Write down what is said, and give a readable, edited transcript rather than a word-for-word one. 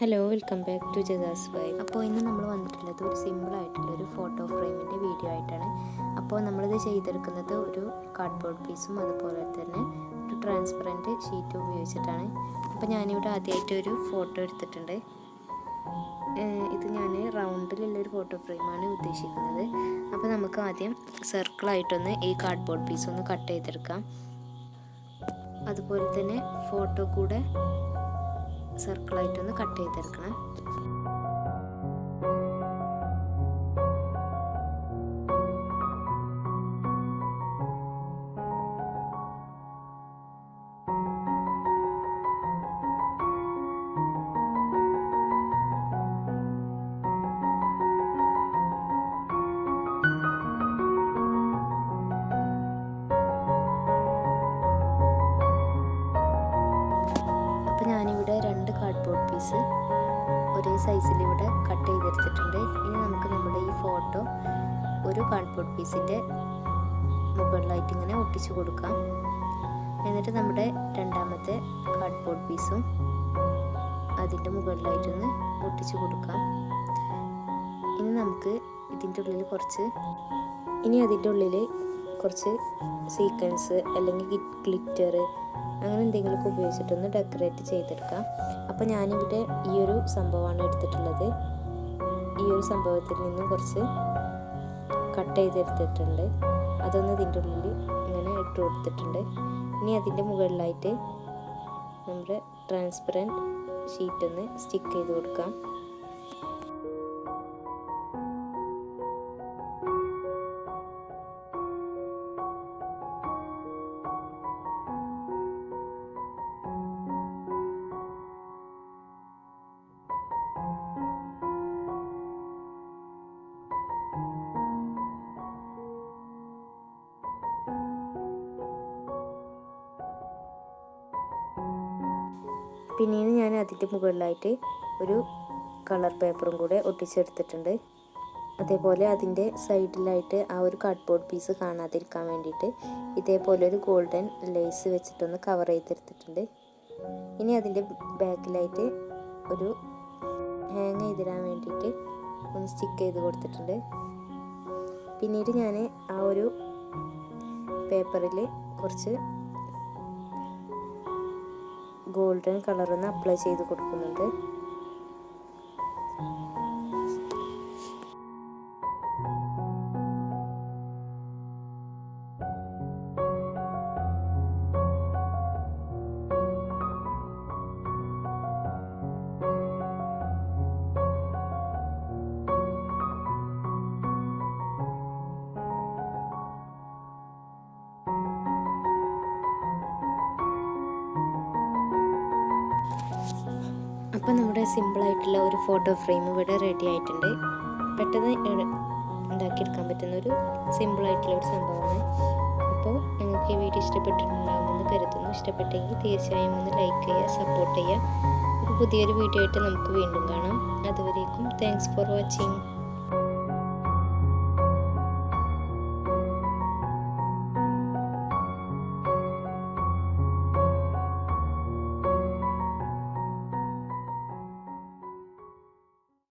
Hello, welcome back to Jasa's vibe. അപ്പോൾ ഇന്ന് നമ്മൾ വന്നിട്ടുള്ളത് ഒരു സിമ്പിളായിട്ടുള്ളൊരു ഫോട്ടോ ഫ്രെയിമിൻ്റെ വീഡിയോ ആയിട്ടാണ്. അപ്പോൾ നമ്മളിത് ചെയ്തെടുക്കുന്നത് ഒരു കാർഡ്ബോർഡ് പീസും അതുപോലെ തന്നെ ഒരു ട്രാൻസ്പെറൻറ്റ് ഷീറ്റും ഉപയോഗിച്ചിട്ടാണ്. അപ്പോൾ ഞാനിവിടെ ആദ്യമായിട്ട് ഒരു ഫോട്ടോ എടുത്തിട്ടുണ്ട്. ഇത് ഞാൻ റൗണ്ടിലുള്ളൊരു ഫോട്ടോ ഫ്രെയിമാണ് ഉദ്ദേശിക്കുന്നത്. അപ്പോൾ നമുക്ക് ആദ്യം സർക്കിളായിട്ടൊന്ന് ഈ കാർഡ്ബോർഡ് പീസ് ഒന്ന് കട്ട് ചെയ്തെടുക്കാം. അതുപോലെ തന്നെ ഫോട്ടോ കൂടെ സർക്കിളായിട്ടൊന്ന് കട്ട് ചെയ്തെടുക്കണം. അപ്പോൾ ഞാനിവിടെ 2 കാർഡ്ബോർഡ് പീസ് ഒരേ സൈസിൽ ഇവിടെ കട്ട് ചെയ്തെടുത്തിട്ടുണ്ട്. ഇനി നമുക്ക് നമ്മുടെ ഈ ഫോട്ടോ ഒരു കാർഡ്ബോർഡ് പീസിൻ്റെ മുകളിലായിട്ട് ഇങ്ങനെ ഒട്ടിച്ചു കൊടുക്കാം. എന്നിട്ട് നമ്മുടെ രണ്ടാമത്തെ കാർഡ്ബോർഡ് പീസും അതിൻ്റെ മുകളിലായിട്ടൊന്ന് ഒട്ടിച്ചു കൊടുക്കാം. ഇനി നമുക്ക് അതിൻ്റെ ഉള്ളിൽ കുറച്ച് സീക്വൻസ് അല്ലെങ്കിൽ ഗ്ലിറ്റർ അങ്ങനെ എന്തെങ്കിലുമൊക്കെ ഉപയോഗിച്ചിട്ടൊന്ന് ഡെക്കറേറ്റ് ചെയ്തെടുക്കാം. അപ്പോൾ ഞാനിവിടെ ഈ ഒരു സംഭവമാണ് എടുത്തിട്ടുള്ളത്. ഈ ഒരു സംഭവത്തിൽ നിന്നും കുറച്ച് കട്ട് ചെയ്തെടുത്തിട്ടുണ്ട്. അതൊന്ന് ഇതിൻ്റെ ഉള്ളിൽ ഇങ്ങനെ ഇട്ട് കൊടുത്തിട്ടുണ്ട്. ഇനി അതിൻ്റെ മുകളിലായിട്ട് നമ്മുടെ ട്രാൻസ്പെറൻറ്റ് ഷീറ്റൊന്ന് സ്റ്റിക്ക് ചെയ്ത് കൊടുക്കാം. പിന്നീട് ഞാൻ അതിൻ്റെ മുകളിലായിട്ട് ഒരു കളർ പേപ്പറും കൂടെ ഒട്ടിച്ചെടുത്തിട്ടുണ്ട്. അതേപോലെ അതിൻ്റെ സൈഡിലായിട്ട് ആ ഒരു കാർഡ്ബോർഡ് പീസ് കാണാതിരിക്കാൻ വേണ്ടിയിട്ട് ഇതേപോലെ ഒരു ഗോൾഡൻ ലേസ് വെച്ചിട്ടൊന്ന് കവർ ചെയ്തെടുത്തിട്ടുണ്ട്. ഇനി അതിൻ്റെ ബാക്കിലായിട്ട് ഒരു ഹാങ് ചെയ്തിടാൻ വേണ്ടിയിട്ട് ഒന്ന് സ്റ്റിക്ക് ചെയ്ത് കൊടുത്തിട്ടുണ്ട്. പിന്നീട് ഞാൻ ആ ഒരു പേപ്പറിൽ കുറച്ച് ഗോൾഡൻ കളറൊന്ന് അപ്ലൈ ചെയ്ത് കൊടുക്കുന്നുണ്ട്. അപ്പോൾ നമ്മുടെ സിമ്പിളായിട്ടുള്ള ഒരു ഫോട്ടോ ഫ്രെയിം ഇവിടെ റെഡി ആയിട്ടുണ്ട്. പെട്ടെന്ന് ഉണ്ടാക്കിയെടുക്കാൻ പറ്റുന്ന ഒരു സിമ്പിളായിട്ടുള്ള ഒരു സംഭവമാണ്. അപ്പോൾ നിങ്ങൾക്ക് ഈ വീഡിയോ ഇഷ്ടപ്പെട്ടിട്ടുണ്ടാകുമെന്ന് കരുതുന്നു. ഇഷ്ടപ്പെട്ടെങ്കിൽ തീർച്ചയായും ഒന്ന് ലൈക്ക് ചെയ്യുക, സപ്പോർട്ട് ചെയ്യുക. ഒരു പുതിയൊരു വീഡിയോ ആയിട്ട് നമുക്ക് വീണ്ടും കാണാം. അതുവരേക്കും താങ്ക്സ് ഫോർ വാച്ചിങ്.